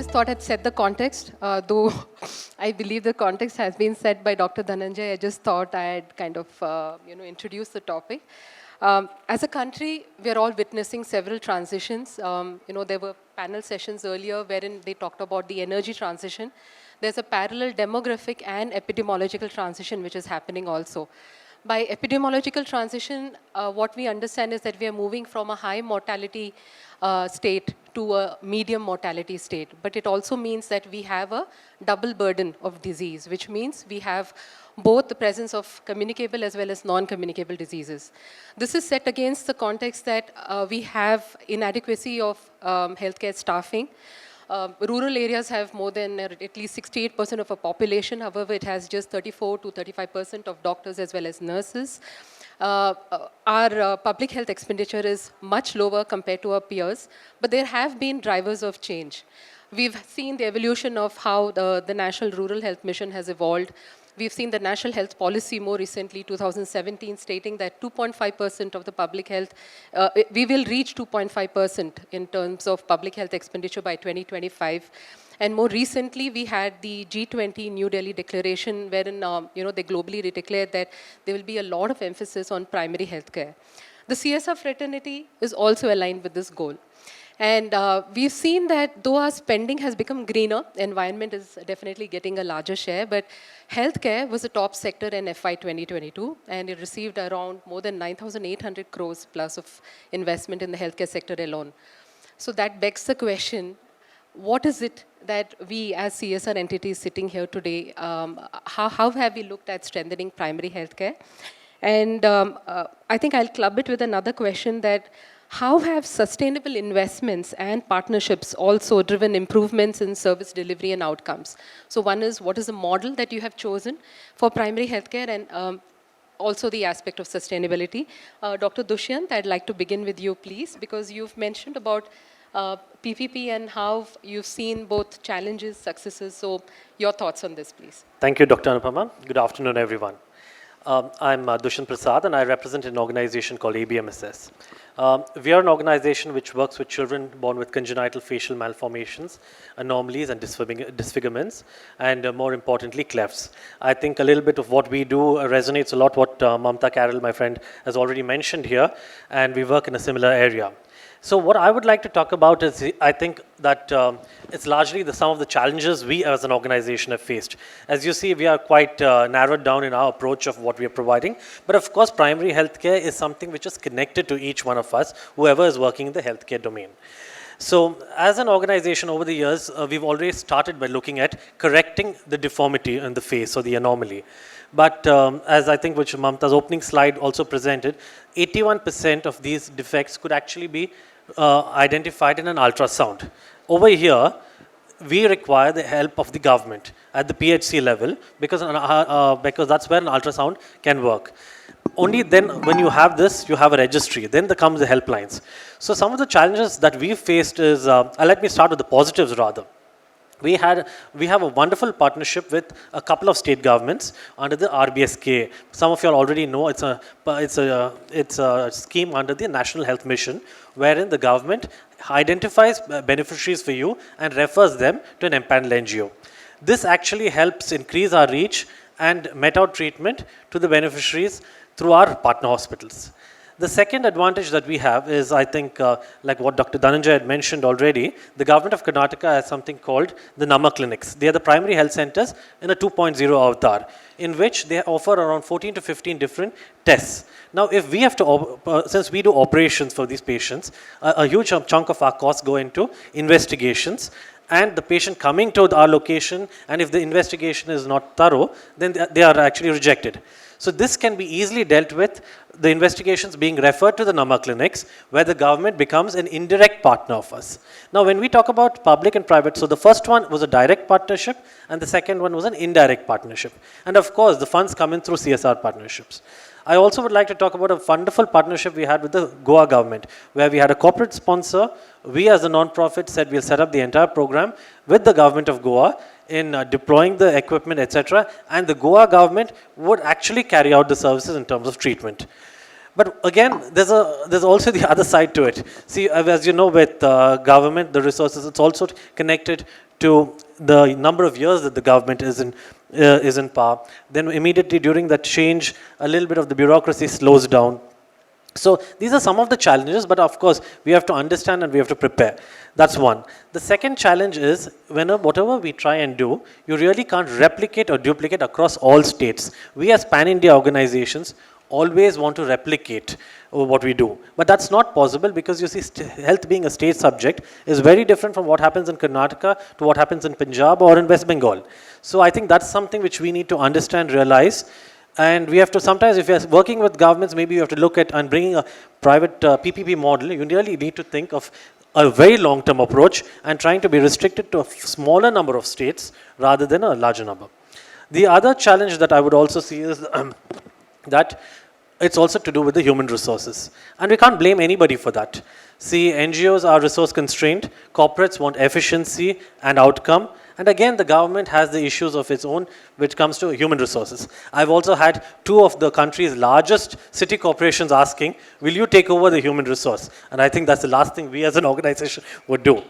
just thought I'd set the context, though I believe the context has been set by Dr. Dhananjay. I just thought I'd kind of, introduce the topic. As a country, we're all witnessing several transitions. There were panel sessions earlier wherein they talked about the energy transition. There's a parallel demographic and epidemiological transition which is happening also. By epidemiological transition, what we understand is that we are moving from a high mortality state to a medium mortality state. But it also means that we have a double burden of disease, which means we have both the presence of communicable as well as non-communicable diseases. This is set against the context that we have inadequacy of healthcare staffing. Rural areas have more than at least 68% of a population. However, it has just 34 to 35% of doctors as well as nurses. Our public health expenditure is much lower compared to our peers, but there have been drivers of change. We've seen the evolution of how the National Rural Health Mission has evolved. We've seen the National Health Policy more recently, 2017, stating that 2.5% of the public health, we will reach 2.5% in terms of public health expenditure by 2025. And more recently, we had the G20 New Delhi declaration, wherein they globally declared that there will be a lot of emphasis on primary healthcare. The CSR fraternity is also aligned with this goal. And we've seen that though our spending has become greener, environment is definitely getting a larger share, but healthcare was a top sector in FY 2022, and it received around more than 9,800 crores plus of investment in the healthcare sector alone. So that begs the question, what is it that we as CSR entities sitting here today, how have we looked at strengthening primary healthcare? And I think I'll club it with another question that, how have sustainable investments and partnerships also driven improvements in service delivery and outcomes? So one is, what is the model that you have chosen for primary healthcare, and also the aspect of sustainability? Dr. Dushyant, I'd like to begin with you, please, because you've mentioned about PPP and how you've seen both challenges, successes. So your thoughts on this, please. Thank you, Dr. Anupama. Good afternoon, everyone. I'm Dushyant Prasad, and I represent an organization called ABMSS. We are an organization which works with children born with congenital facial malformations, anomalies, and disfigurements, and more importantly, clefts. I think a little bit of what we do resonates a lot what Mamta Carroll, my friend, has already mentioned here, and we work in a similar area. So what I would like to talk about is, I think that it's largely some of the challenges we as an organization have faced. As you see, we are quite narrowed down in our approach of what we are providing. But of course, primary healthcare is something which is connected to each one of us, whoever is working in the healthcare domain. So as an organization over the years, we've already started by looking at correcting the deformity in the face or the anomaly. But as I think which Mamta's opening slide also presented, 81% of these defects could actually be identified in an ultrasound. Over here, we require the help of the government at the PHC level because that's where an ultrasound can work. Only then, when you have this, you have a registry. Then there comes the helplines. So some of the challenges that we've faced is, let me start with the positives rather. We have a wonderful partnership with a couple of state governments under the RBSK. Some of you already know it's a scheme under the National Health Mission, wherein the government identifies beneficiaries for you and refers them to an empaneled NGO. This actually helps increase our reach and met out treatment to the beneficiaries through our partner hospitals. The second advantage that we have is, I think, like what Dr. Dhananjay had mentioned already, the government of Karnataka has something called the Nama clinics. They are the primary health centers in a 2.0 avatar, in which they offer around 14 to 15 different tests. Now, if we have to, since we do operations for these patients, a huge chunk of our costs go into investigations, and the patient coming to our location, and if the investigation is not thorough, then they are actually rejected. So this can be easily dealt with, the investigations being referred to the Nama clinics, where the government becomes an indirect partner of us. Now, when we talk about public and private, so the first one was a direct partnership, and the second one was an indirect partnership. And of course, the funds come in through CSR partnerships. I also would like to talk about a wonderful partnership we had with the Goa government, where we had a corporate sponsor. We as a non-profit said we'll set up the entire program with the government of Goa in deploying the equipment, etc. And the Goa government would actually carry out the services in terms of treatment. But again, there's also the other side to it. See, as you know, with government, the resources, it's also connected to the number of years that the government is in power. Then immediately during that change, a little bit of the bureaucracy slows down. So these are some of the challenges, but of course we have to understand and we have to prepare. That's one. The second challenge is whatever we try and do, you really can't replicate or duplicate across all states. We as pan-India organizations always want to replicate what we do. But that's not possible because you see health being a state subject is very different from what happens in Karnataka to what happens in Punjab or in West Bengal. So I think that's something which we need to understand, realize. And we have to sometimes, if you're working with governments, maybe you have to look at and bringing a private PPP model. You really need to think of a very long-term approach and trying to be restricted to a smaller number of states rather than a larger number. The other challenge that I would also see is that it's also to do with the human resources. And we can't blame anybody for that. See, NGOs are resource constrained, corporates want efficiency and outcome, and again the government has the issues of its own which comes to human resources. I've also had two of the country's largest city corporations asking, will you take over the human resource? And I think that's the last thing we as an organization would do.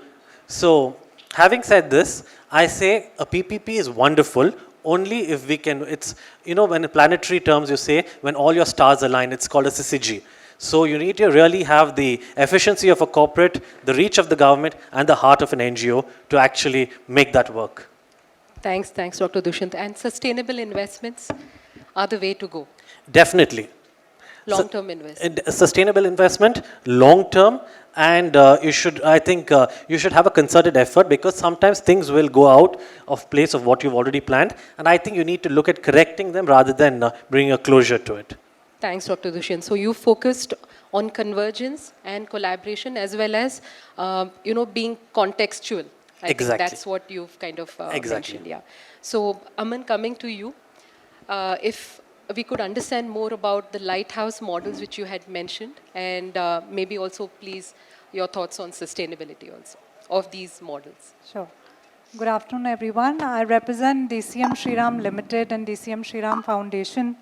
So, having said this, I say a PPP is wonderful, only if we can, it's, when in planetary terms you say, when all your stars align, it's called a syzygy. So you need to really have the efficiency of a corporate, the reach of the government, and the heart of an NGO to actually make that work. Thanks, Dr. Dushyant. And sustainable investments are the way to go. Definitely. Long-term investment. Sustainable investment, long-term, and you should have a concerted effort because sometimes things will go out of place of what you've already planned, and I think you need to look at correcting them rather than bringing a closure to it. Thanks, Dr. Dushyant. So you focused on convergence and collaboration as well as, being contextual. I think that's what you've kind of mentioned. Yeah. So, Aman, coming to you, if we could understand more about the lighthouse models which you had mentioned, and maybe also, please, your thoughts on sustainability also of these models. Sure. Good afternoon, everyone. I represent DCM Shriram Limited and DCM Shriram Foundation.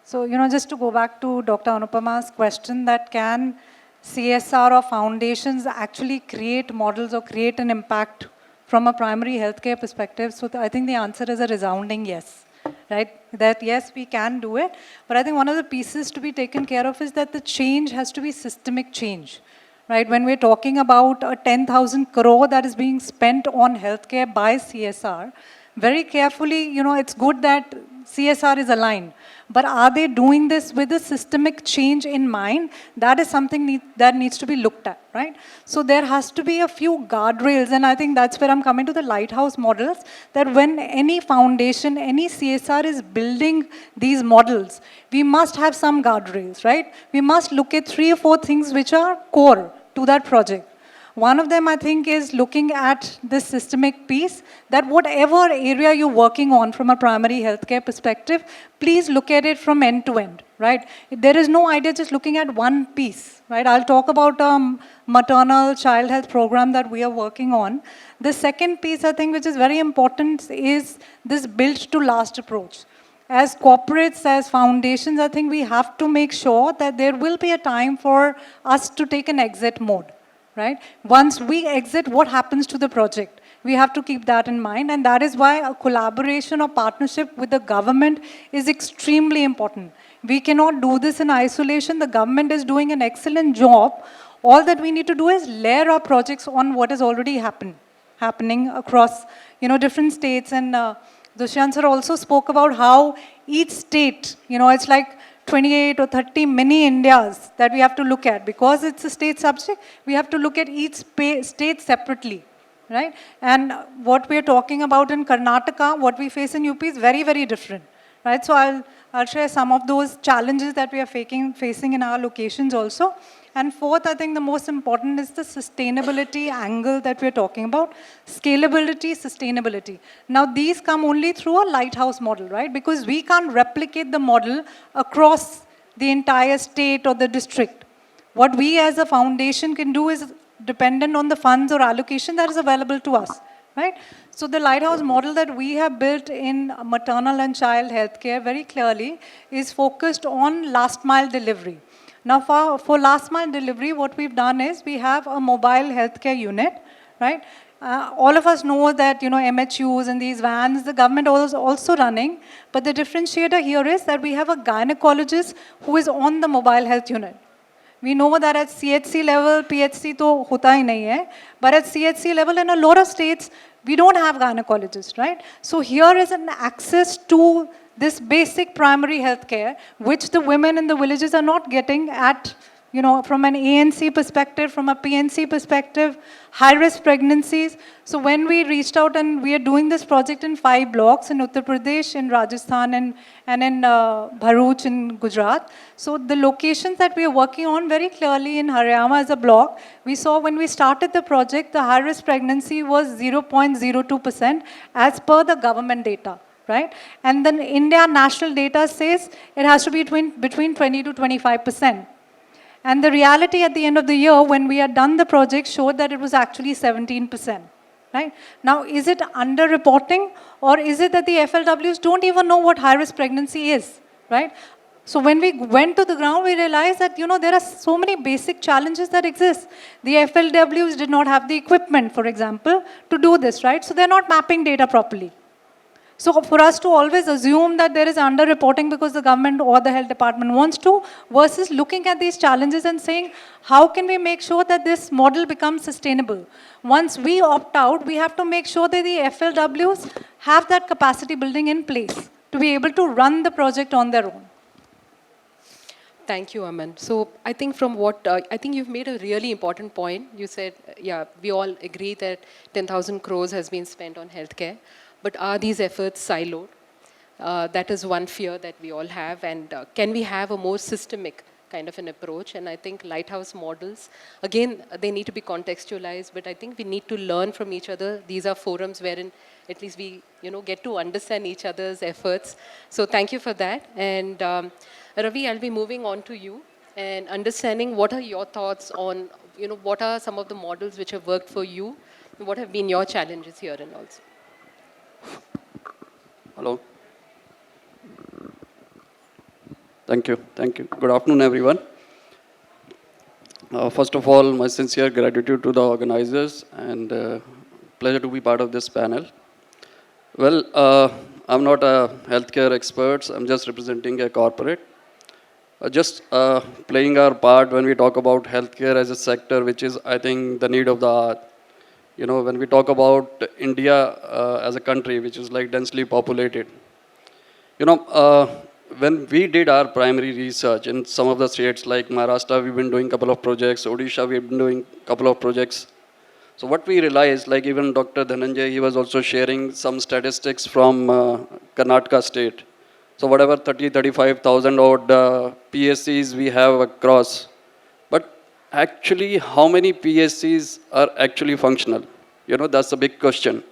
So, just to go back to Dr. Anupama's question, that can CSR or foundations actually create models or create an impact from a primary healthcare perspective? So I think the answer is a resounding yes, right? That yes, we can do it. But I think one of the pieces to be taken care of is that the change has to be systemic change, right? When we're talking about a 10,000 crore that is being spent on healthcare by CSR, very carefully, it's good that CSR is aligned. But are they doing this with a systemic change in mind? That is something that needs to be looked at, right? So there has to be a few guardrails, and I think that's where I'm coming to the lighthouse models, that when any foundation, any CSR is building these models, we must have some guardrails, right? We must look at 3 or 4 things which are core to that project. One of them, I think, is looking at this systemic piece, that whatever area you're working on from a primary healthcare perspective, please look at it from end to end, right? There is no idea just looking at one piece, right? I'll talk about a maternal child health program that we are working on. The second piece, I think, which is very important is this build to last approach. As corporates, as foundations, I think we have to make sure that there will be a time for us to take an exit mode. Right? Once we exit, what happens to the project? We have to keep that in mind, and that is why a collaboration or partnership with the government is extremely important. We cannot do this in isolation. The government is doing an excellent job. All that we need to do is layer our projects on what has already happening across different states. And Dushyant sir also spoke about how each state, it's like 28 or 30 mini Indias that we have to look at. Because it's a state subject, we have to look at each state separately, right? And what we're talking about in Karnataka, what we face in UP is very, very different, right? So I'll share some of those challenges that we are facing in our locations also. And fourth, I think the most important is the sustainability angle that we're talking about. Scalability, sustainability. Now, these come only through a lighthouse model, right? Because we can't replicate the model across the entire state or the district. What we as a foundation can do is dependent on the funds or allocation that is available to us, right? So the lighthouse model that we have built in maternal and child healthcare very clearly is focused on last mile delivery. Now, for last mile delivery, what we've done is we have a mobile healthcare unit, right? All of us know that, MHUs and these vans, the government is also running, but the differentiator here is that we have a gynecologist who is on the mobile health unit. We know that at CHC level, PHC to hota hi nahi hai, but at CHC level in a lot of states, we don't have gynecologists, right? So here is an access to this basic primary health care, which the women in the villages are not getting at, from an ANC perspective, from a PNC perspective, high-risk pregnancies. So when we reached out, and we are doing this project in 5 blocks in Uttar Pradesh, in Rajasthan, and in Bharuch in Gujarat. So the locations that we are working on very clearly in Haryana as a block, we saw when we started the project, the high-risk pregnancy was 0.02% as per the government data, right? And then India national data says it has to be between 20 to 25%. And the reality at the end of the year, when we had done the project, showed that it was actually 17%. Right? Now, is it under-reporting, or is it that the FLWs don't even know what high-risk pregnancy is? Right? So when we went to the ground, we realized that, there are so many basic challenges that exist. The FLWs did not have the equipment, for example, to do this, right? So they're not mapping data properly. So for us to always assume that there is under-reporting because the government or the health department wants to, versus looking at these challenges and saying, how can we make sure that this model becomes sustainable? Once we opt out, we have to make sure that the FLWs have that capacity building in place to be able to run the project on their own. Thank you, Aman. So I think from what, I think you've made a really important point. You said, yeah, we all agree that 10,000 crores has been spent on healthcare. But are these efforts siloed? That is one fear that we all have. And can we have a more systemic kind of an approach? And I think lighthouse models, again, they need to be contextualized, but I think we need to learn from each other. These are forums wherein at least we, get to understand each other's efforts. So thank you for that. And Ravi, I'll be moving on to you and understanding what are your thoughts on, what are some of the models which have worked for you? What have been your challenges here and also? Hello. Thank you. Thank you. Good afternoon, everyone. First of all, my sincere gratitude to the organizers, and pleasure to be part of this panel. Well, I'm not a healthcare expert. I'm just representing a corporate. Just playing our part when we talk about healthcare as a sector, which is, I think, the need of the hour. When we talk about India as a country, which is like densely populated, when we did our primary research in some of the states like Maharashtra, we've been doing a couple of projects, Odisha, we've been doing a couple of projects. So what we realized, like even Dr. Dhananjay, he was also sharing some statistics from Karnataka state. So whatever 35,000 odd PSCs we have across, actually, how many PSCs are actually functional? That's a big question.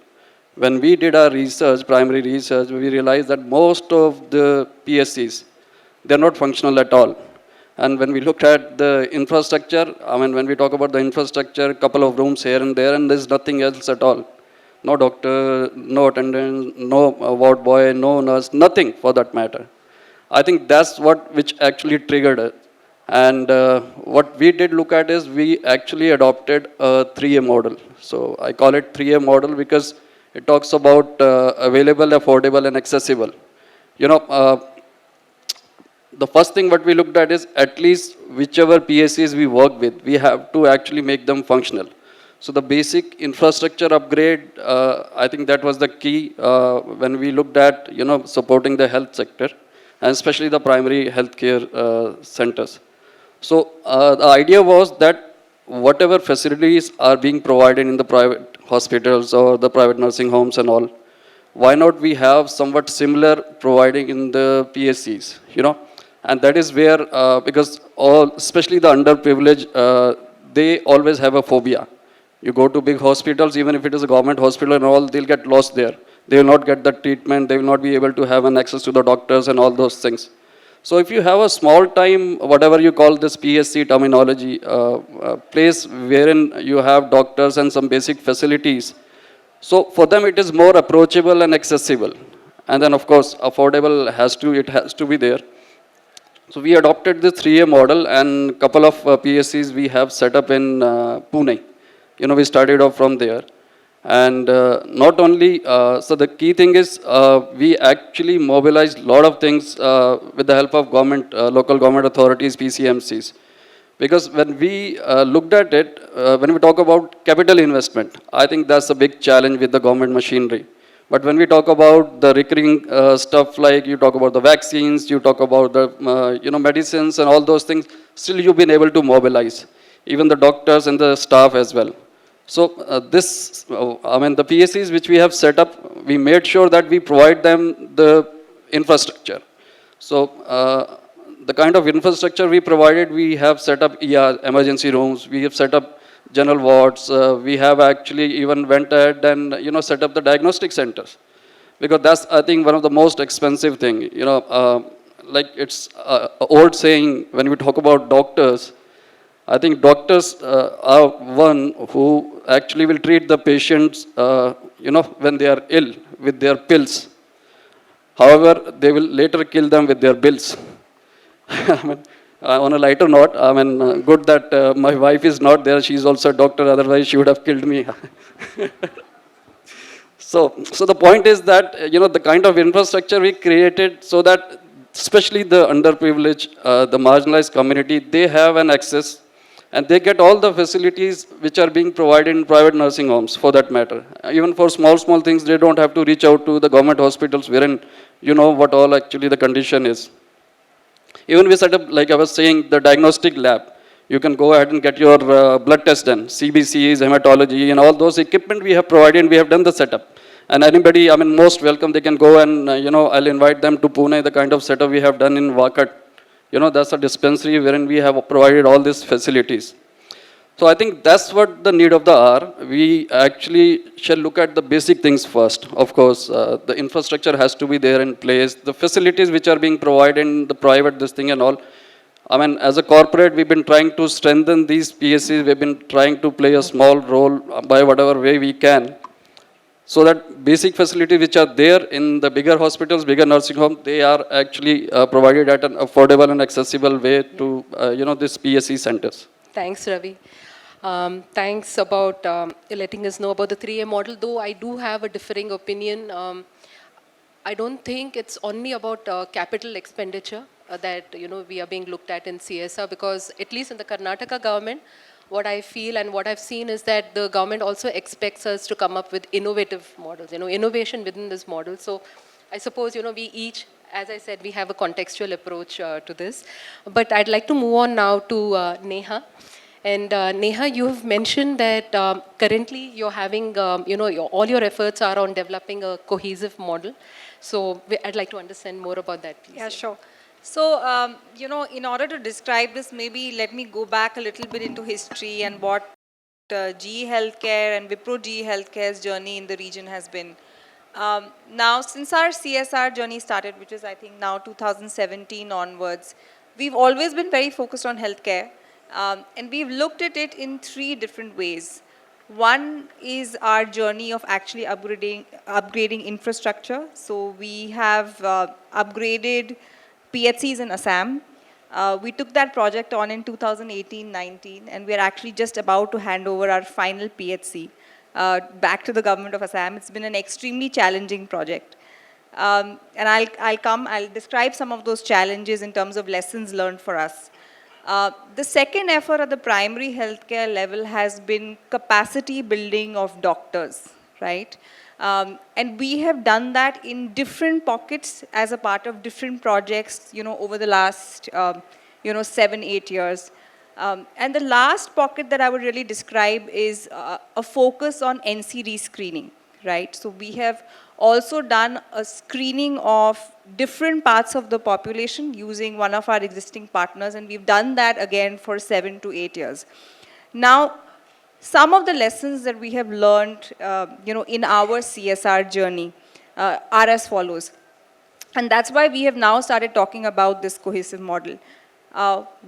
When we did our research, primary research, we realized that most of the PSCs, they're not functional at all. And when we looked at the infrastructure, when we talk about the infrastructure, a couple of rooms here and there, and there's nothing else at all. No doctor, no attendant, no ward boy, no nurse, nothing for that matter. I think that's which actually triggered it. And what we did look at is we actually adopted a 3A model. So I call it 3A model because it talks about available, affordable, and accessible. The first thing what we looked at is at least whichever PSCs we work with, we have to actually make them functional. So the basic infrastructure upgrade, I think that was the key when we looked at, supporting the health sector, and especially the primary healthcare centers. So the idea was that whatever facilities are being provided in the private hospitals or the private nursing homes and all, why not we have somewhat similar providing in the PSCs, And that is where, because especially the underprivileged, they always have a phobia. You go to big hospitals, even if it is a government hospital and all, they'll get lost there. They will not get the treatment, they will not be able to have an access to the doctors and all those things. So if you have a small time, whatever you call this PSC terminology, place wherein you have doctors and some basic facilities, so for them it is more approachable and accessible. And then of course, affordable has to be there. So we adopted the 3A model, and a couple of PSCs we have set up in Pune. We started off from there. And not only, so the key thing is we actually mobilized a lot of things with the help of government, local government authorities, PCMCs. Because when we looked at it, when we talk about capital investment, I think that's a big challenge with the government machinery. But when we talk about the recurring stuff, like you talk about the vaccines, you talk about the medicines and all those things, still you've been able to mobilize, even the doctors and the staff as well. So the PSCs which we have set up, we made sure that we provide them the infrastructure. So the kind of infrastructure we provided, we have set up ER, emergency rooms, we have set up general wards, we have actually even went ahead and set up the diagnostic centers. Because that's, I think, one of the most expensive thing. Like it's an old saying, when we talk about doctors, I think doctors are one who actually will treat the patients, when they are ill with their pills. However, they will later kill them with their bills. I mean, on a lighter note, good that my wife is not there. She's also a doctor. Otherwise, she would have killed me. So the point is that, the kind of infrastructure we created so that especially the underprivileged, the marginalized community, they have an access and they get all the facilities which are being provided in private nursing homes, for that matter. Even for small things, they don't have to reach out to the government hospitals wherein what all actually the condition is. Even we set up, like I was saying, the diagnostic lab. You can go ahead and get your blood test done, CBCs, hematology, and all those equipment we have provided, we have done the setup. And anybody, most welcome, they can go and, I'll invite them to Pune, the kind of setup we have done in Wakat. That's a dispensary wherein we have provided all these facilities. So I think that's what the need of the hour. We actually shall look at the basic things first. Of course, the infrastructure has to be there in place. The facilities which are being provided in the private, this thing and all. As a corporate, we've been trying to strengthen these PSCs. We've been trying to play a small role by whatever way we can. So that basic facilities which are there in the bigger hospitals, bigger nursing homes, they are actually provided at an affordable and accessible way to, these PSC centers. Thanks, Ravi. Thanks about letting us know about the 3A model, though I do have a differing opinion. I don't think it's only about capital expenditure that we are being looked at in CSR, because at least in the Karnataka government, what I feel and what I've seen is that the government also expects us to come up with innovative models, innovation within this model. So I suppose, we each, as I said, we have a contextual approach to this. But I'd like to move on now to Neha. And Neha, you have mentioned that currently you're having, all your efforts are on developing a cohesive model. So I'd like to understand more about that, please. Yeah, sure. So, in order to describe this, maybe let me go back a little bit into history and what GE Healthcare and Wipro GE Healthcare's journey in the region has been. Now, since our CSR journey started, which is I think now 2017 onwards, we've always been very focused on healthcare. And we've looked at it in 3 different ways. One is our journey of actually upgrading infrastructure. So we have upgraded PHCs in Assam. We took that project on in 2018-19, and we're actually just about to hand over our final PHC back to the government of Assam. It's been an extremely challenging project. And I'll describe some of those challenges in terms of lessons learned for us. The second effort at the primary healthcare level has been capacity building of doctors, right? And we have done that in different pockets as a part of different projects, over the last, 7-8 years. And the last pocket that I would really describe is a focus on NCD screening, right? So we have also done a screening of different parts of the population using one of our existing partners, and we've done that again for 7 to 8 years. Now, some of the lessons that we have learned, in our CSR journey are as follows. And that's why we have now started talking about this cohesive model.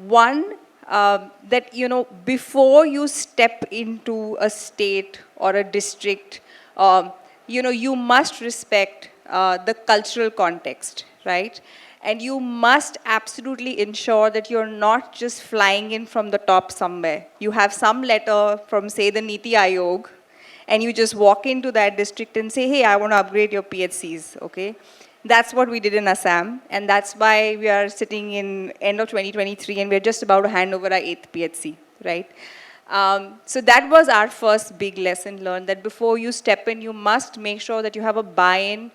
One, that, before you step into a state or a district, you must respect the cultural context, right? And you must absolutely ensure that you're not just flying in from the top somewhere. You have some letter from, say, the Niti Aayog, and you just walk into that district and say, hey, I want to upgrade your PHCs, okay? That's what we did in Assam, and that's why we are sitting in end of 2023, and we're just about to hand over our 8th PHC, right? So that was our first big lesson learned, that before you step in, you must make sure that you have a buy-in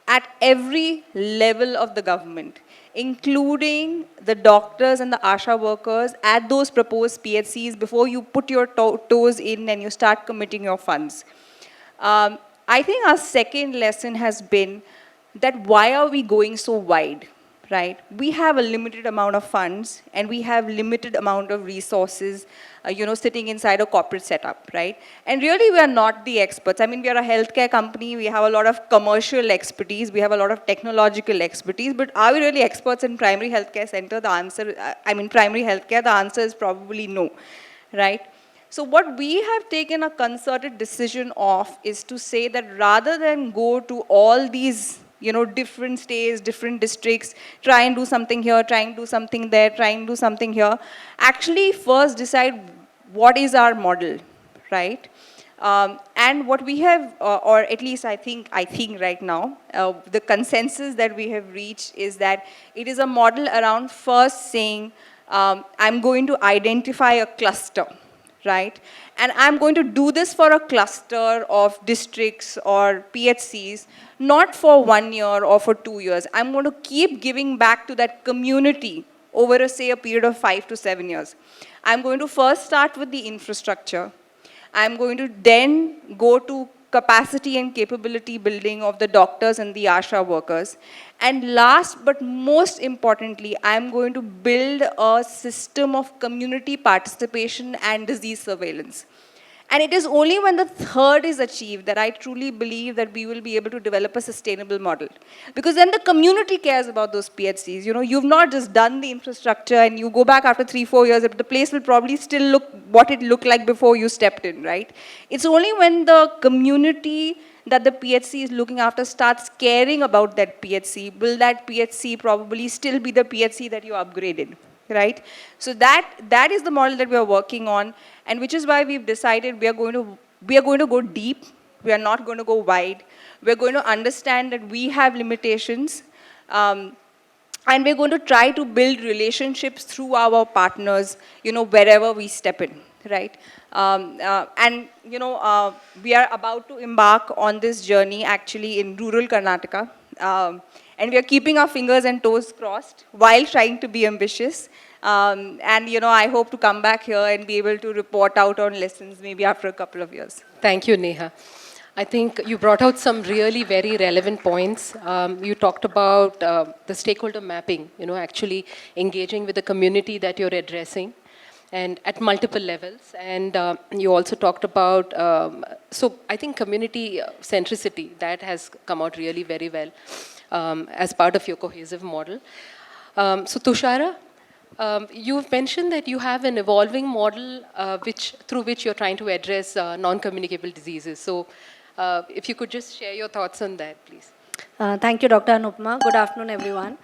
at every level of the government, including the doctors and the ASHA workers at those proposed PHCs before you put your toes in and you start committing your funds. I think our second lesson has been that why are we going so wide, right? We have a limited amount of funds and we have limited amount of resources, sitting inside a corporate setup, right? And really we are not the experts. I mean, we are a healthcare company, we have a lot of commercial expertise, we have a lot of technological expertise, but are we really experts in primary healthcare center? The answer, primary healthcare, the answer is probably no, right? So what we have taken a concerted decision of is to say that rather than go to all these different states, different districts, try and do something here, try and do something there, try and do something here. Actually, first decide what is our model, right? And what we have, or at least I think right now, the consensus that we have reached is that it is a model around first saying, I'm going to identify a cluster, right? And I'm going to do this for a cluster of districts or PHCs, not for 1 year or for 2 years. I'm going to keep giving back to that community over, a period of 5 to 7 years. I'm going to first start with the infrastructure. I'm going to then go to capacity and capability building of the doctors and the ASHA workers. And last but most importantly, I'm going to build a system of community participation and disease surveillance. And it is only when the third is achieved that I truly believe that we will be able to develop a sustainable model. Because then the community cares about those PHCs. You've not just done the infrastructure and you go back after 3-4 years, the place will probably still look what it looked like before you stepped in, right? It's only when the community that the PHC is looking after starts caring about that PHC, will that PHC probably still be the PHC that you upgraded, right? So that is the model that we are working on, and which is why we've decided we are going to go deep. We are not going to go wide. We're going to understand that we have limitations, and we're going to try to build relationships through our partners, wherever we step in, right? We are about to embark on this journey actually in rural Karnataka. And we are keeping our fingers and toes crossed while trying to be ambitious. I hope to come back here and be able to report out on lessons maybe after a couple of years. Thank you, Neha. I think you brought out some really very relevant points. You talked about the stakeholder mapping, actually engaging with the community that you're addressing, and at multiple levels. And you also talked about, so I think community centricity, that has come out really very well as part of your cohesive model. So Tushara, you've mentioned that you have an evolving model through which you're trying to address non-communicable diseases. So if you could just share your thoughts on that, please. Thank you, Dr. Anupama. Good afternoon, everyone.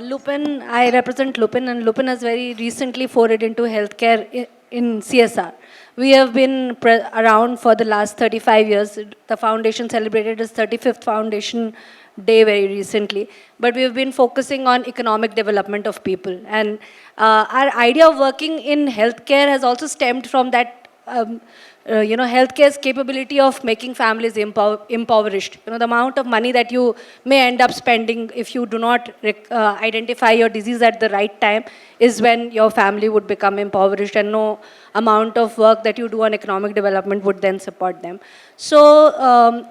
Lupin, I represent Lupin, and Lupin has very recently forayed into healthcare in CSR. We have been around for the last 35 years. The foundation celebrated its 35th foundation day very recently. But we have been focusing on economic development of people. And our idea of working in healthcare has also stemmed from that healthcare's capability of making families impoverished. The amount of money that you may end up spending if you do not identify your disease at the right time is when your family would become impoverished, and no amount of work that you do on economic development would then support them. So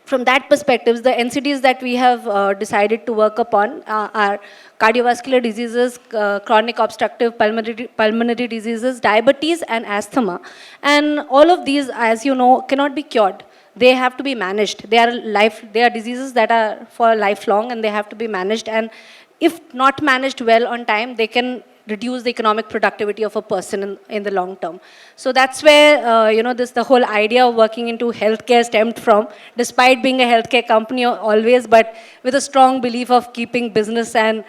from that perspective, the NCDs that we have decided to work upon are cardiovascular diseases, chronic obstructive pulmonary diseases, diabetes, and asthma. And all of these, as you know, cannot be cured. They have to be managed. They are diseases that are for lifelong, and they have to be managed. And if not managed well on time, they can reduce the economic productivity of a person in the long term. So that's where, the whole idea of working into healthcare stemmed from, despite being a healthcare company always, but with a strong belief of keeping business and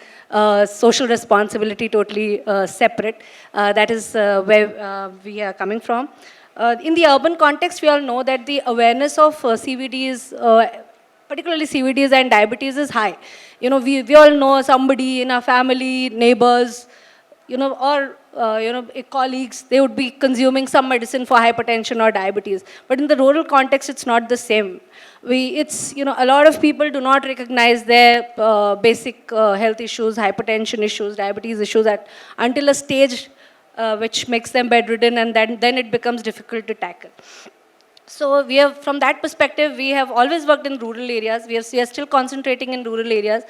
social responsibility totally separate. That is where we are coming from. in the urban context, we all know that the awareness of CVDs, particularly CVDs and diabetes, is high. We all know somebody in our family, neighbors, or colleagues, they would be consuming some medicine for hypertension or diabetes. But in the rural context, it's not the same. A lot of people do not recognize their basic health issues, hypertension issues, diabetes issues until a stage which makes them bedridden, and then it becomes difficult to tackle. So from that perspective, we have always worked in rural areas. We are still concentrating in rural areas.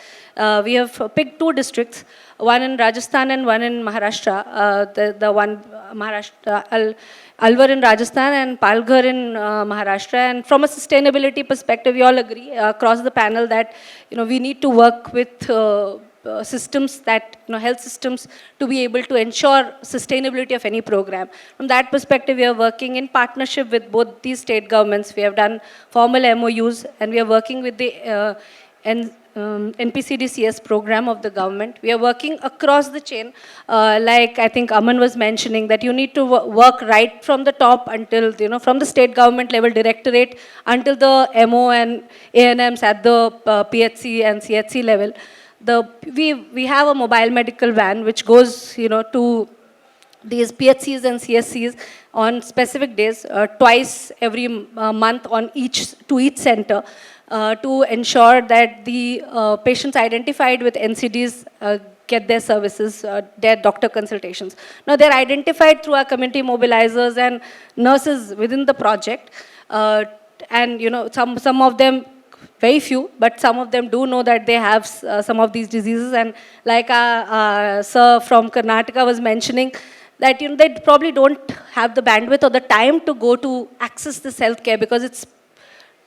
We have picked 2 districts, one in Rajasthan and one in Maharashtra. The one Maharashtra, Alwar in Rajasthan and Palghar in Maharashtra. And from a sustainability perspective, we all agree across the panel that we need to work with systems health systems to be able to ensure sustainability of any program. From that perspective, we are working in partnership with both these state governments. We have done formal MOUs, and we are working with the NPCDCS program of the government. We are working across the chain, like I think Aman was mentioning, that you need to work right from the top until, from the state government level directorate until the MO and ANMs at the PHC and CHC level. We have a mobile medical van which goes, to these PHCs and CSCs on specific days, twice every month to each center, to ensure that the patients identified with NCDs get their services, their doctor consultations. Now, they're identified through our community mobilizers and nurses within the project, and some of them, very few, but some of them do know that they have some of these diseases. And like our sir from Karnataka was mentioning, that they probably don't have the bandwidth or the time to go to access this healthcare because it's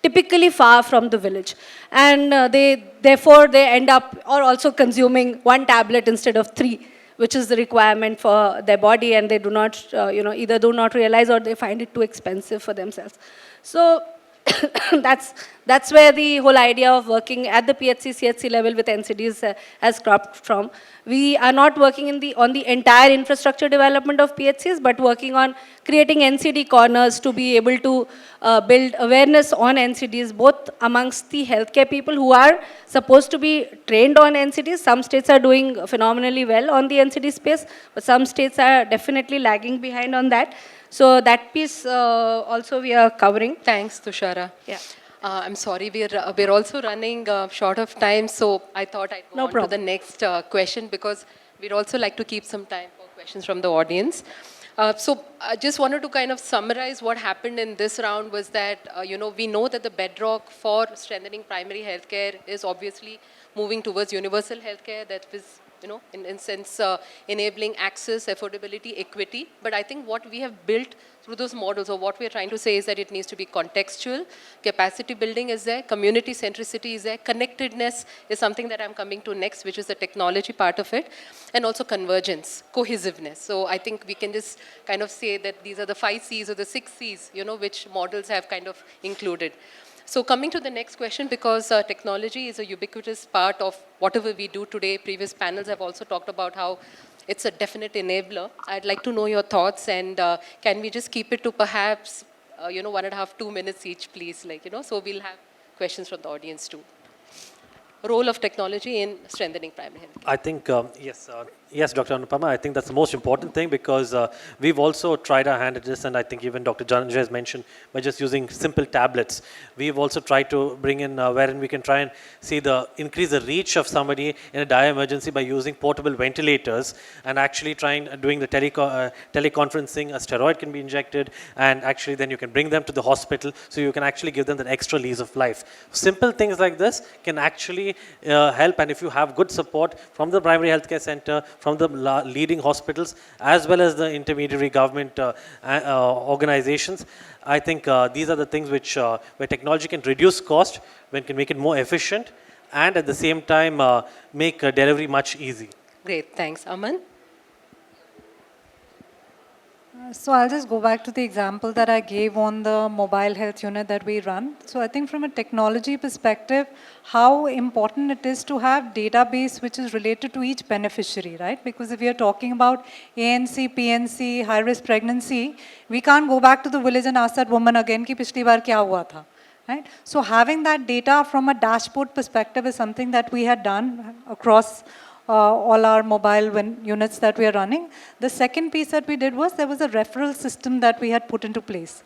typically far from the village. And therefore they end up or also consuming 1 tablet instead of 3, which is the requirement for their body, and they do not, either do not realize or they find it too expensive for themselves. So that's where the whole idea of working at the PHC, CHC level with NCDs has cropped from. We are not working on the entire infrastructure development of PHCs, but working on creating NCD corners to be able to build awareness on NCDs, both amongst the healthcare people who are supposed to be trained on NCDs. Some states are doing phenomenally well on the NCD space, but some states are definitely lagging behind on that. So that piece also we are covering. Thanks, Tushara. Yeah. I'm sorry, we're also running short of time, so I thought I'd go on to the next question, because we'd also like to keep some time for questions from the audience. So I just wanted to kind of summarize what happened in this round was that, we know that the bedrock for strengthening primary healthcare is obviously moving towards universal healthcare. That was, in sense, enabling access, affordability, equity. But I think what we have built through those models, or what we are trying to say, is that it needs to be contextual, capacity building is there, community centricity is there, connectedness is something that I'm coming to next, which is the technology part of it, and also convergence, cohesiveness. So I think we can just kind of say that these are the 5 C's or the 6 C's, which models have kind of included. So coming to the next question, because technology is a ubiquitous part of whatever we do today. Previous panels have also talked about how it's a definite enabler. I'd like to know your thoughts, and can we just keep it to perhaps, 1.5, 2 minutes each, please? So we'll have questions from the audience too. Role of technology in strengthening primary health. I think, yes, Dr. Anupama, I think that's the most important thing, because we've also tried our hand at this, and I think even Dr. Dhananjay has mentioned, by just using simple tablets. We've also tried to bring in wherein we can try and increase the reach of somebody in a dire emergency by using portable ventilators, and actually doing the teleconferencing. A steroid can be injected, and actually then you can bring them to the hospital, so you can actually give them that extra lease of life. Simple things like this can actually help, and if you have good support from the primary healthcare center, from the leading hospitals, as well as the intermediary government organizations, I think these are the things which where technology can reduce cost, when can make it more efficient, and at the same time make delivery much easy. Great, thanks. Aman? So I'll just go back to the example that I gave on the mobile health unit that we run. So I think from a technology perspective, how important it is to have database which is related to each beneficiary, right? Because if we are talking about ANC, PNC, high-risk pregnancy, we can't go back to the village and ask that woman again कि पिछली बार क्या हुआ था, right? So having that data from a dashboard perspective is something that we had done across all our mobile units that we are running. The second piece that we did was there was a referral system that we had put into place.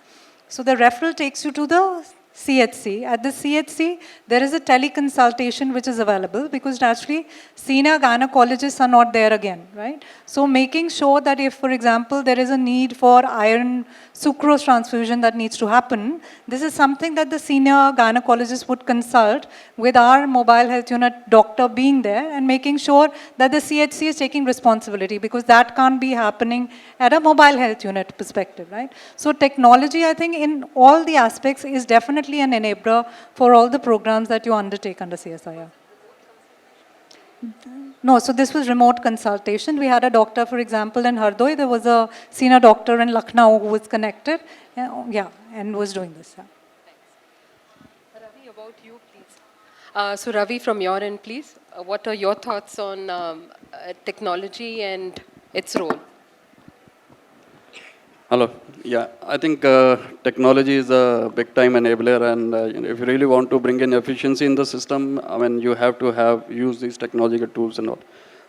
So the referral takes you to the CHC. At the CHC, there is a teleconsultation which is available because naturally senior gynecologists are not there again, right? So making sure that if, for example, there is a need for iron sucrose transfusion that needs to happen, this is something that the senior gynecologist would consult with our mobile health unit doctor being there and making sure that the CHC is taking responsibility because that can't be happening at a mobile health unit perspective, right? So technology, I think, in all the aspects is definitely an enabler for all the programs that you undertake under CSIR. No, so this was remote consultation. We had a doctor, for example, in Hardoi. There was a senior doctor in Lucknow who was connected, yeah, and was doing this. Yeah. Ravi, about you, please. So Ravi, from your end, please, what are your thoughts on technology and its role? Hello. Yeah, I think technology is a big time enabler, and if you really want to bring in efficiency in the system, I mean, you have to use these technological tools and all.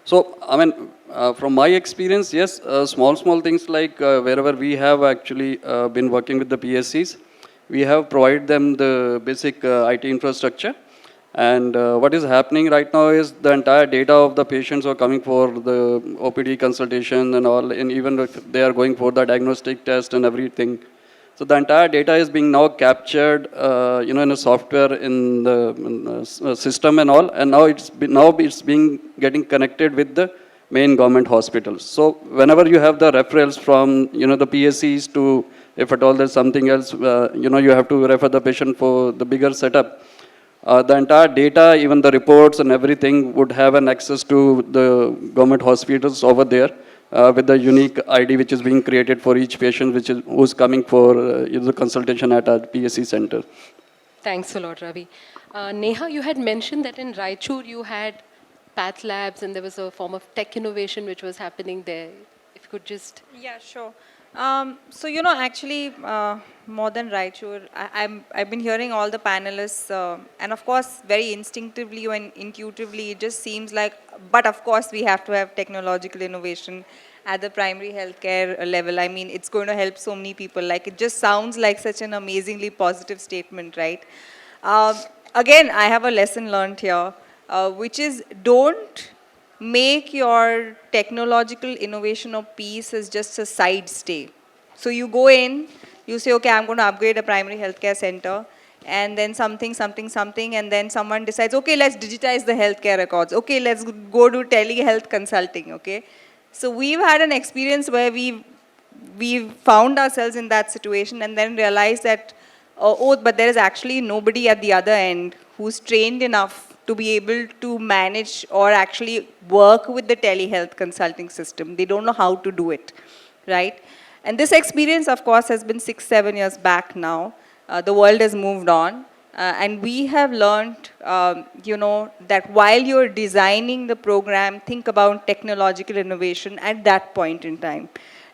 So, I mean, from my experience, yes, small things like wherever we have actually been working with the PSCs, we have provided them the basic IT infrastructure. And what is happening right now is the entire data of the patients who are coming for the OPD consultation and all, and even if they are going for the diagnostic test and everything. So the entire data is being now captured, in a software in the system and all, and now it's being getting connected with the main government hospitals. So whenever you have the referrals from, the PSCs to, if at all there's something else, you have to refer the patient for the bigger setup. The entire data, even the reports and everything would have an access to the government hospitals over there with the unique ID which is being created for each patient who's coming for the consultation at a PSC center. Thanks a lot, Ravi. Neha, you had mentioned that in Raichur you had path labs and there was a form of tech innovation which was happening there. If you could just... Yeah, sure. So, actually, more than Raichur, I've been hearing all the panelists, and of course, very instinctively and intuitively, it just seems like, but of course, we have to have technological innovation at the primary healthcare level. I mean, it's going to help so many people. Like, it just sounds like such an amazingly positive statement, right? Again, I have a lesson learned here, which is don't make your technological innovation or piece as just a side stay. So you go in, you say, okay, I'm going to upgrade a primary healthcare center, and then something, and then someone decides, okay, let's digitize the healthcare records. Okay, let's go do telehealth consulting, okay? So we've had an experience where we've found ourselves in that situation and then realized that, but there is actually nobody at the other end who's trained enough to be able to manage or actually work with the telehealth consulting system. They don't know how to do it, right? And this experience, of course, has been 6-7 years back now. The world has moved on. And we have learned, that while you're designing the program, think about technological innovation at that point in time.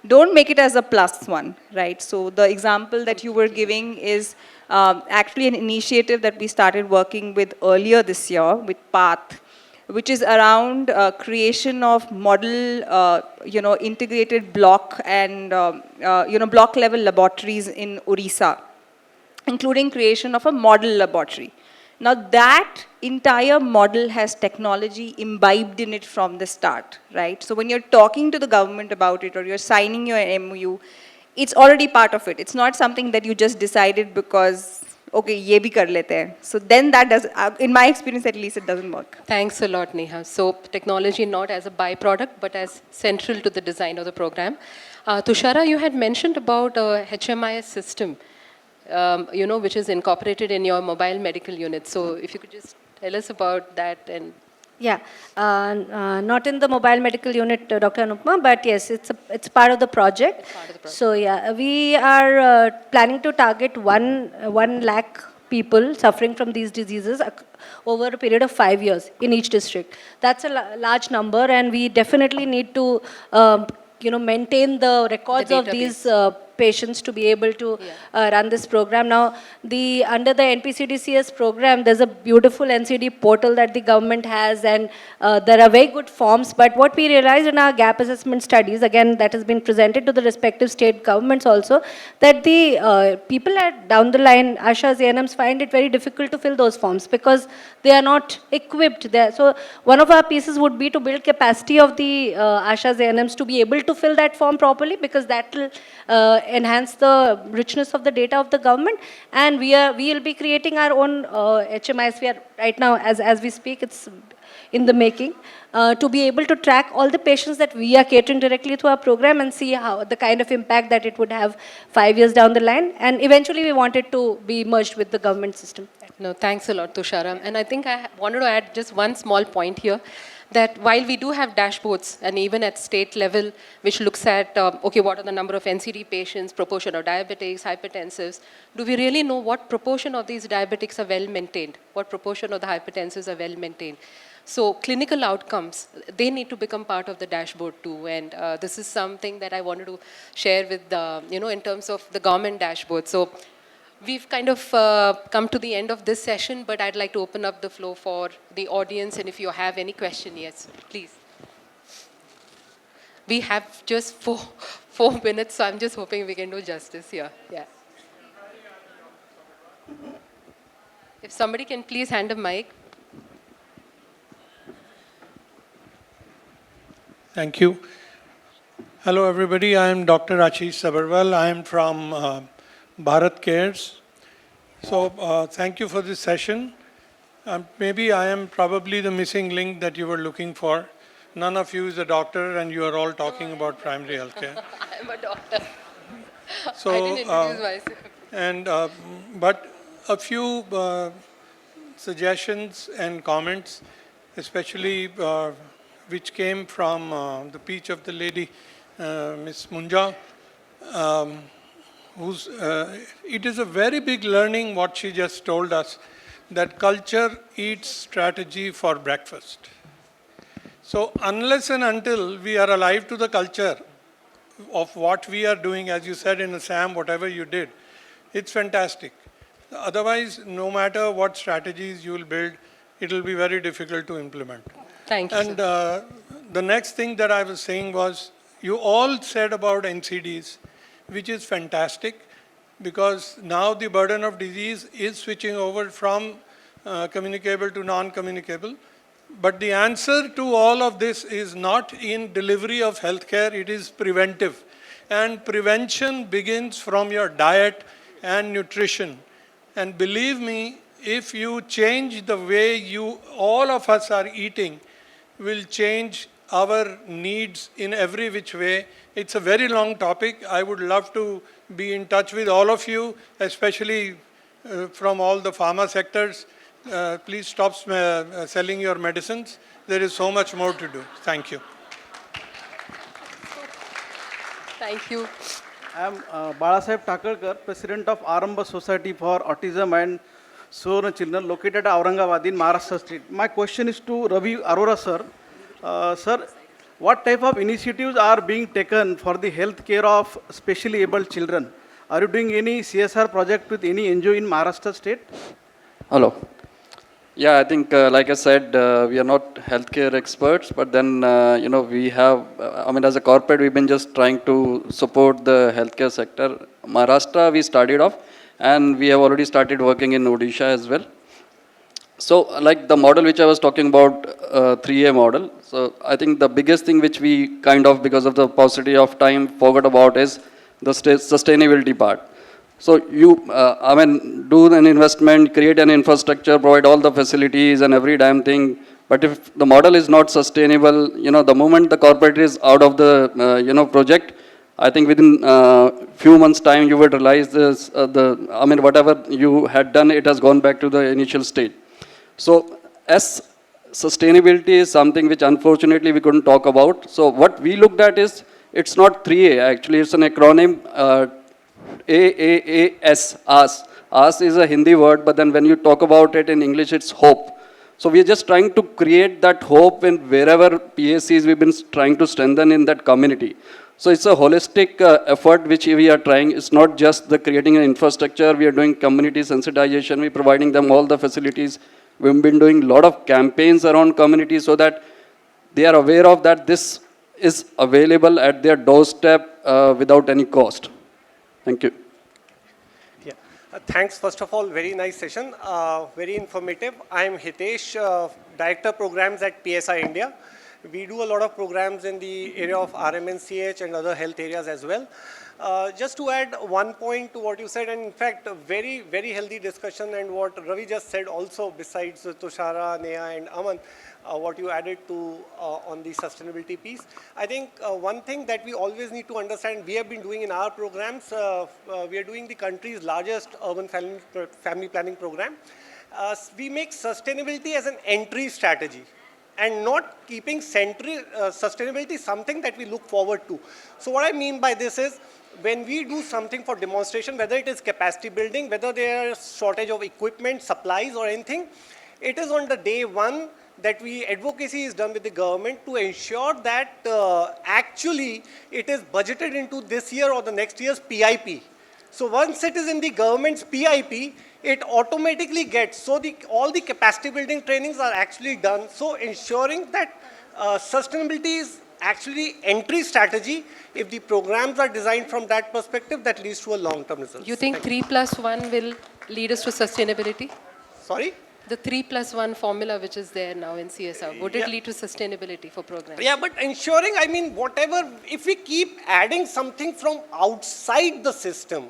Don't make it as a plus one, right? So the example that you were giving is actually an initiative that we started working with earlier this year with PATH, which is around creation of model, integrated block and, block level laboratories in Orissa, including creation of a model laboratory. Now that entire model has technology imbibed in it from the start, right? So when you're talking to the government about it or you're signing your MOU, it's already part of it. It's not something that you just decided because, okay, ye bhi kar lete hain. So then that does, in my experience at least, it doesn't work. Thanks a lot, Neha. So technology not as a byproduct, but as central to the design of the program. Tushara, you had mentioned about a HMIS system, which is incorporated in your mobile medical unit. So if you could just tell us about that and Yeah, not in the mobile medical unit, Dr. Anupama, but yes, it's part of the project. So yeah, we are planning to target 1 lakh people suffering from these diseases over a period of 5 years in each district. That's a large number, and we definitely need to maintain the records of these patients to be able to run this program. Now, under the NPCDCS program, there's a beautiful NCD portal that the government has, and there are very good forms. But what we realized in our gap assessment studies, again, that has been presented to the respective state governments also, that the people down the line, ASHAs, ANMs, find it very difficult to fill those forms because they are not equipped there. So one of our pieces would be to build capacity of the ASHAs, ANMs to be able to fill that form properly, because that will enhance the richness of the data of the government. And we will be creating our own HMIs. We are right now, as we speak, it's in the making, to be able to track all the patients that we are catering directly to our program and see how the kind of impact that it would have 5 years down the line. And eventually we want it to be merged with the government system. No, thanks a lot, Tushara. And I think I wanted to add just one small point here, that while we do have dashboards, and even at state level, which looks at, okay, what are the number of NCD patients, proportion of diabetics, hypertensives, do we really know what proportion of these diabetics are well maintained? What proportion of the hypertensives are well maintained? So clinical outcomes, they need to become part of the dashboard too. And this is something that I wanted to share with the, in terms of the government dashboard. So we've kind of come to the end of this session, but I'd like to open up the floor for the audience. And if you have any question, yes, please. We have just four minutes, so I'm just hoping we can do justice here. Yeah. If somebody can please hand a mic. Thank you. Hello, everybody. I am Dr. Ashish Sabarwal. I am from Bharat Cares. So thank you for this session. Maybe I am probably the missing link that you were looking for. None of you is a doctor, and you are all talking about primary healthcare. I'm a doctor. So, I didn't introduce myself. And, but a few suggestions and comments, especially which came from the speech of the lady, Ms. Munjral, it is a very big learning what she just told us, that culture eats strategy for breakfast. So unless and until we are alive to the culture of what we are doing, as you said in Assam, whatever you did, it's fantastic. Otherwise, no matter what strategies you will build, it will be very difficult to implement. Thank you. And the next thing that I was saying was, you all said about NCDs, which is fantastic, because now the burden of disease is switching over from communicable to non-communicable. But the answer to all of this is not in delivery of healthcare, it is preventive. And prevention begins from your diet and nutrition. And believe me, if you change the way all of us are eating, will change our needs in every which way. It's a very long topic. I would love to be in touch with all of you, especially from all the pharma sectors. Please stop selling your medicines. There is so much more to do. Thank you. Thank you. I am Balasaheb Takarkar, President of Aramba Society for Autism and Sure Children, located at Aurangabad in Maharashtra State. My question is to Ravi Arora, sir. Sir, what type of initiatives are being taken for the health care of specially able children? Are you doing any CSR project with any NGO in Maharashtra State? Hello. Yeah, I think, like I said, we are not healthcare experts, but then, we have, as a corporate, we've been just trying to support the healthcare sector. Maharashtra, we started off, and we have already started working in Odisha as well. So, like the model which I was talking about, 3A model, so I think the biggest thing which we kind of, because of the paucity of time, forgot about is the sustainability part. So you, do an investment, create an infrastructure, provide all the facilities and every damn thing. But if the model is not sustainable, the moment the corporate is out of the, project, I think within few months' time you would realize this, whatever you had done, it has gone back to the initial state. So as sustainability is something which unfortunately we couldn't talk about. So what we looked at is, it's not 3A actually, it's an acronym, AAAS, AS. AS is a Hindi word, but then when you talk about it in English, it's hope. So we're just trying to create that hope in wherever PACs we've been trying to strengthen in that community. So it's a holistic effort which we are trying. It's not just the creating an infrastructure. We are doing community sensitization. We're providing them all the facilities. We've been doing a lot of campaigns around communities so that they are aware of that this is available at their doorstep without any cost. Thank you. Yeah. Thanks, first of all, very nice session, very informative. I'm Hitesh, Director Programs at PSI India. We do a lot of programs in the area of RMNCH and other health areas as well. Just to add one point to what you said, and in fact, a very, very healthy discussion, and what Ravi just said also, besides Tushara, Neha, and Aman, what you added to on the sustainability piece. I think one thing that we always need to understand, we have been doing in our programs, we are doing the country's largest urban family planning program. We make sustainability as an entry strategy, and not keeping sustainability something that we look forward to. So what I mean by this is, when we do something for demonstration, whether it is capacity building, whether there is shortage of equipment, supplies or anything, it is on the day one that advocacy is done with the government to ensure that actually it is budgeted into this year or the next year's PIP. So once it is in the government's PIP, it automatically gets, so all the capacity building trainings are actually done. So ensuring that sustainability is actually entry strategy. If the programs are designed from that perspective, that leads to a long-term result. You think 3+1 will lead us to sustainability? Sorry? The 3+1 formula which is there now in CSR, would it lead to sustainability for programs? Yeah, but ensuring, I mean, whatever, if we keep adding something from outside the system,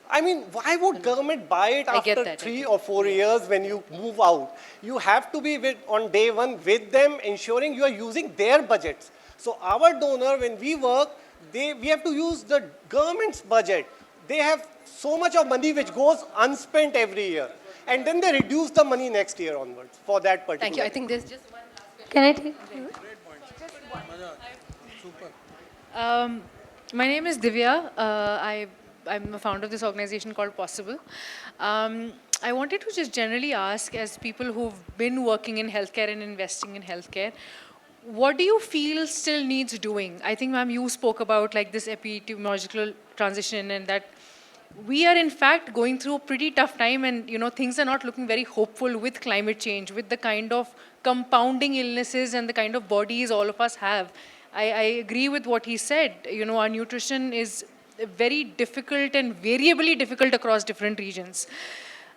I mean, why would government buy it after 3 or 4 years when you move out? You have to be on day one with them, ensuring you are using their budgets. So our donor, when we work, we have to use the government's budget. They have so much of money which goes unspent every year. And then they reduce the money next year onwards for that particular. Thank you. I think there's just one last question. Can I take? My name is Divya. I'm a founder of this organization called Possible. I wanted to just generally ask, as people who've been working in healthcare and investing in healthcare, what do you feel still needs doing? I think, ma'am, you spoke about like this epidemiological transition, and that we are in fact going through a pretty tough time, and things are not looking very hopeful with climate change, with the kind of compounding illnesses and the kind of bodies all of us have. I agree with what he said. Our nutrition is very difficult and variably difficult across different regions.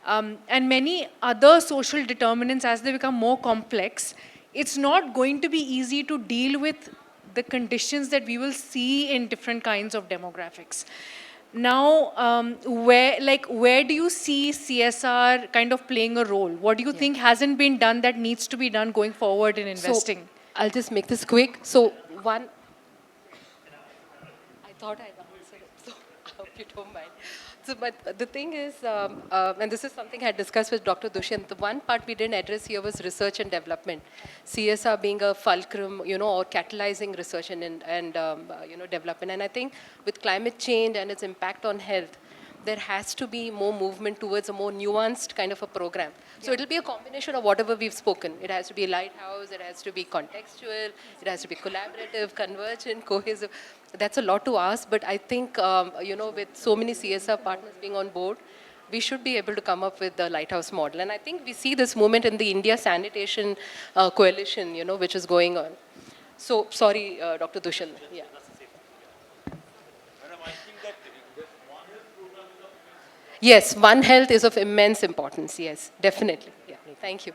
And many other social determinants, as they become more complex, it's not going to be easy to deal with the conditions that we will see in different kinds of demographics. Now, where do you see CSR kind of playing a role? What do you think hasn't been done that needs to be done going forward in investing? So, I'll just make this quick. So one, I thought I'd answer it, so I hope you don't mind. So, but the thing is, and this is something I had discussed with Dr. Dushyant, the one part we didn't address here was research and development. CSR being a fulcrum, or catalyzing research and development. And I think with climate change and its impact on health, there has to be more movement towards a more nuanced kind of a program. So it'll be a combination of whatever we've spoken. It has to be lighthouse, it has to be contextual, it has to be collaborative, convergent, cohesive. That's a lot to ask, but I think, with so many CSR partners being on board, we should be able to come up with the lighthouse model. And I think we see this movement in the India Sanitation Coalition, which is going on. So, sorry, Dr. Dushyant. Yeah. Yes, One Health is of immense importance. Yes, definitely. Yeah. Thank you.